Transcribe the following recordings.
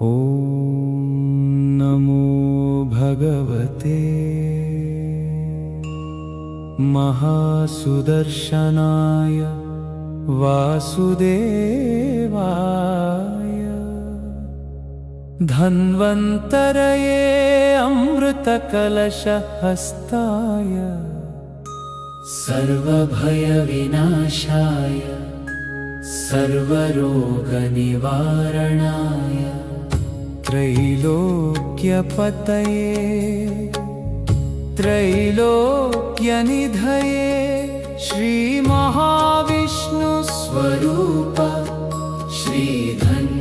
ॐ नमो भगवते महासुदर्शनाय वासुदेवाय धन्वन्तरये अमृतकलशहस्ताय सर्वभयविनाशाय सर्वरोगनिवारणाय त्रैलोक्यपतये त्रैलोक्यनिधये श्रीमहाविष्णुस्वरूप श्रीधन्वन्तरी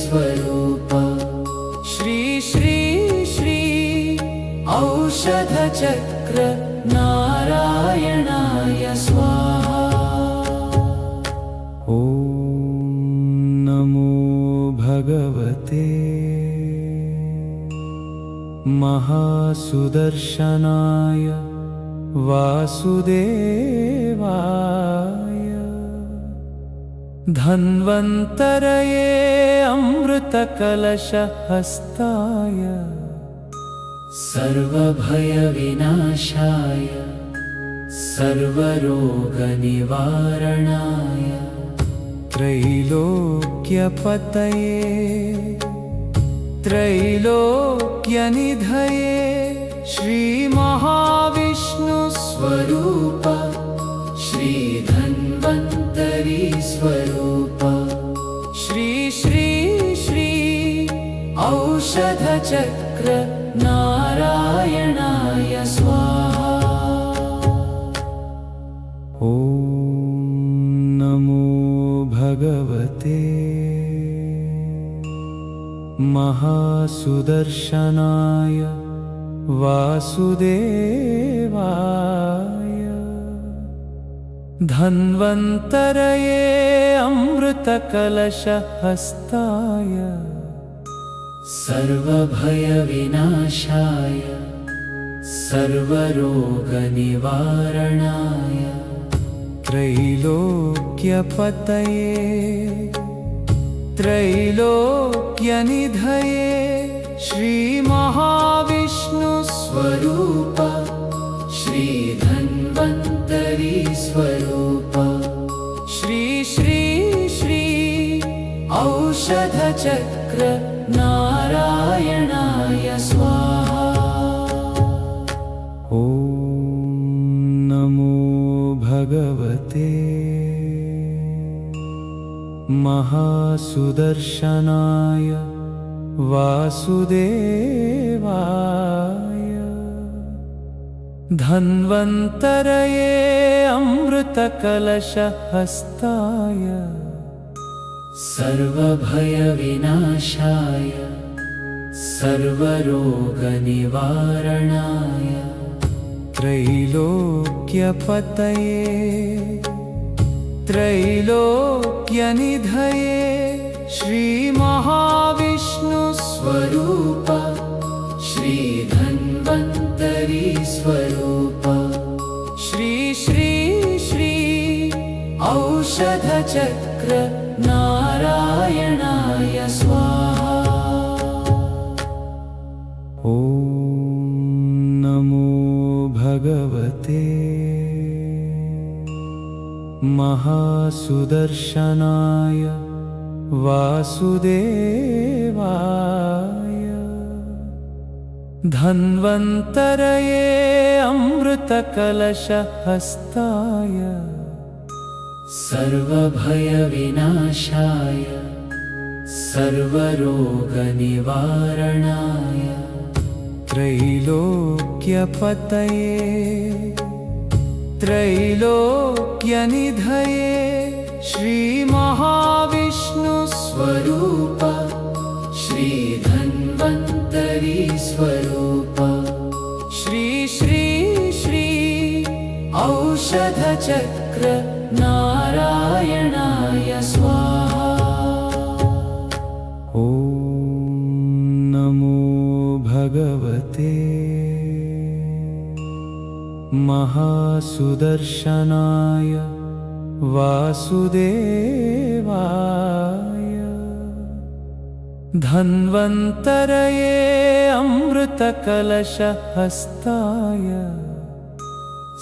स्वरूप श्री श्री श्री औषधचक्र नारायणाय स्वाहा। ॐ नमो भगवते महासुदर्शनाय वासुदेवाय धन्वन्तरये अमृतकलशहस्ताय सर्वभयविनाशाय सर्वरोगनिवारणाय त्रैलोक्यपतये त्रैलोक्यनिधये श्रीमहाविष्णुस्वरूप श्रीधन्वन्तरी स्वरूप श्री श्री श्री औषधचक्र नारायणाय स्वाहा। ॐ नमो भगवते महासुदर्शनाय वासुदेवाय धन्वन्तरये अमृतकलशहस्ताय सर्वभयविनाशाय सर्वरोगनिवारणाय त्रैलोक्यपतये त्रैलोक्यनिधये श्रीमहाविष्णुस्वरूप श्रीधन्वन्तरी स्वरूप श्री श्री श्री औषधचक्र नारायणाय स्वाहा। ॐ नमो भगवते महासुदर्शनाय वासुदेवाय धन्वन्तरये अमृतकलशहस्ताय सर्वभयविनाशाय सर्वरोगनिवारणाय त्रैलोक्यपतये त्रैलोक्यनिधये श्रीमहाविष्णुस्वरूप श्रीधन्वन्तरी स्वरूप श्री श्री श्री औषधचक्र नारायणाय स्वाहा। ॐ नमो भगवते महासुदर्शनाय वासुदेवाय धन्वन्तरये अमृतकलशहस्ताय सर्वभयविनाशाय सर्वरोगनिवारणाय त्रैलोक्यपतये त्रैलोक्यनिधये श्रीमहाविष्णुस्वरूप श्रीधन्वन्तरी स्वरूप श्री श्री श्री औषधचक्र नारायणाय स्वाहा। ॐ नमो भगवते महासुदर्शनाय वासुदेवाय धन्वन्तरये अमृतकलशहस्ताय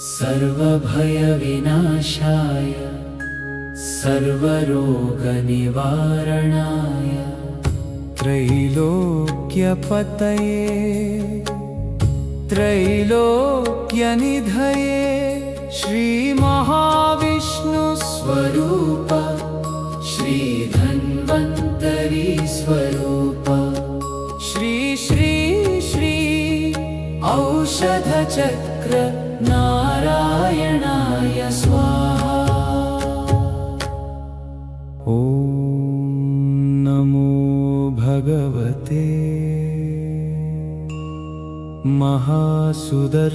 सर्वभयविनाशाय सर्वरोगनिवारणाय त्रैलोक्यपतये त्रैलोक्यनिधये श्रीमहाविष्णुस्वरूप श्रीधन्वन्तरी स्वरूप श्री श्री श्री औषधचक्र नारायणाय स्वाहा। ॐ नमो भगवते महासुदर्शनाय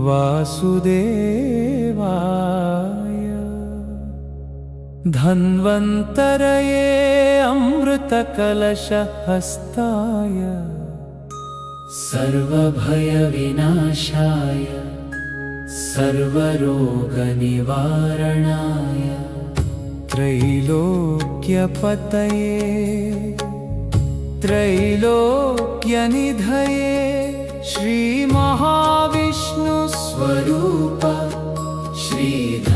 वासुदेवाय धन्वन्तरये अमृतकलशहस्ताय सर्वभयविनाशाय सर्वरोगनिवारणाय त्रैलोक्यपतये त्रैलोक्यनिधये श्रीमहाविष्णुस्वरूप श्रीधन्वन्तरी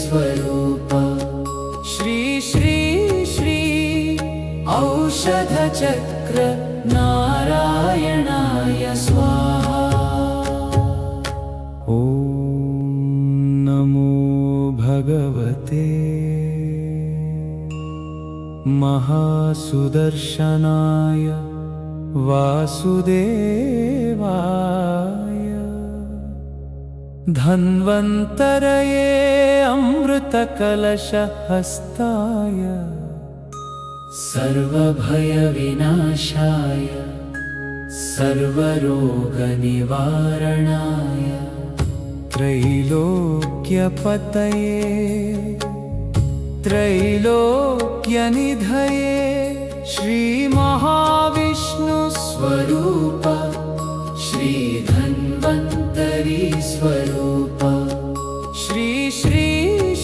स्वरूप श्री श्री श्री औषधचक्र नारायणाय स्वाहा। ॐ नमो भगवते महासुदर्शनाय वासुदेवाय धन्वन्तरये अमृतकलशहस्ताय सर्वभयविनाशाय सर्वरोगनिवारणाय त्रैलोक्यपतये त्रैलोक्यनिधये श्रीमहाविष्णुस्वरूप श्रीधन्वन्तरी स्वरूप श्री श्री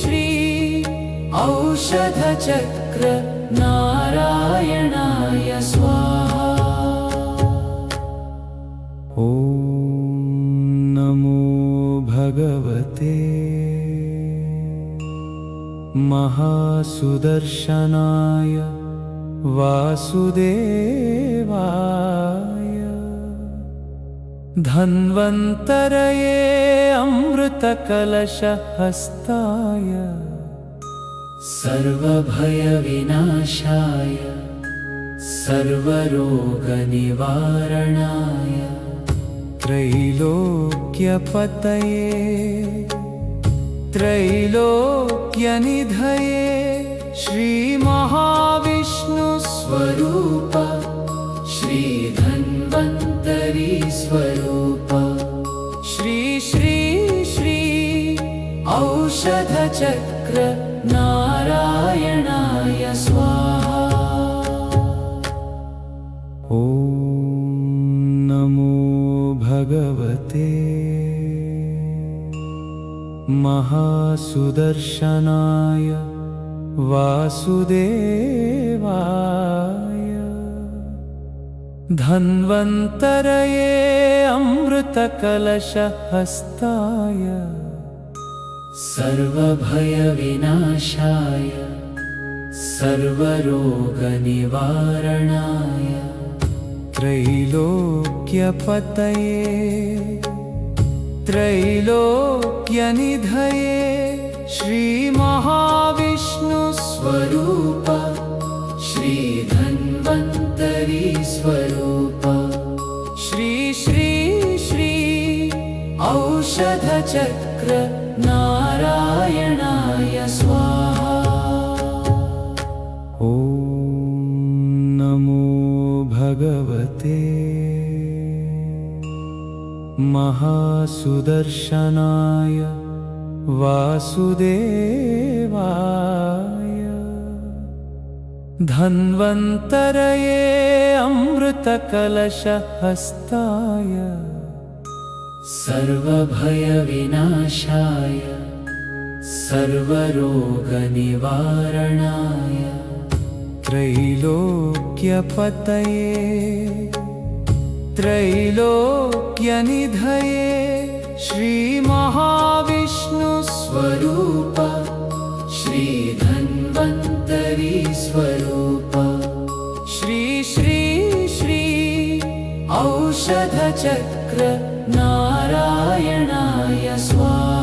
श्री औषधचक्र नारायणाय स्वाहा। ॐ नमो भगवते महासुदर्शनाय वासुदेवाय धन्वन्तरये अमृतकलशहस्ताय सर्वभयविनाशाय सर्वरोगनिवारणाय त्रैलोक्यपतये त्रैलोक्यनिधये श्रीमहाविष्णुस्वरूप श्रीधन्वन्तरी स्वरूप श्री श्री श्री औषधचक्र नारायणाय स्वाहा। ॐ नमो भगवते महासुदर्शनाय वासुदेवाय धन्वन्तरये अमृतकलशहस्ताय सर्वभयविनाशाय सर्वरोगनिवारणाय त्रैलोक्यपतये त्रैलोक्यनिधये श्रीमहाविष्णुस्वरूप श्रीधन्वन्तरी स्वरूप श्री श्री श्री औषधचक्र नारायणाय स्वाहा। ॐ नमो भगवते महासुदर्शनाय वासुदेवाय धन्वन्तरये अमृतकलशहस्ताय सर्वभयविनाशाय सर्वरोगनिवारणाय त्रैलोक्यपतये त्रैलोक्यनिधये श्रीमहाविष्णुस्वरूप श्रीधन्वन्तरी स्वरूप श्री श्री श्री औषधचक्र नारायणाय स्वाहा।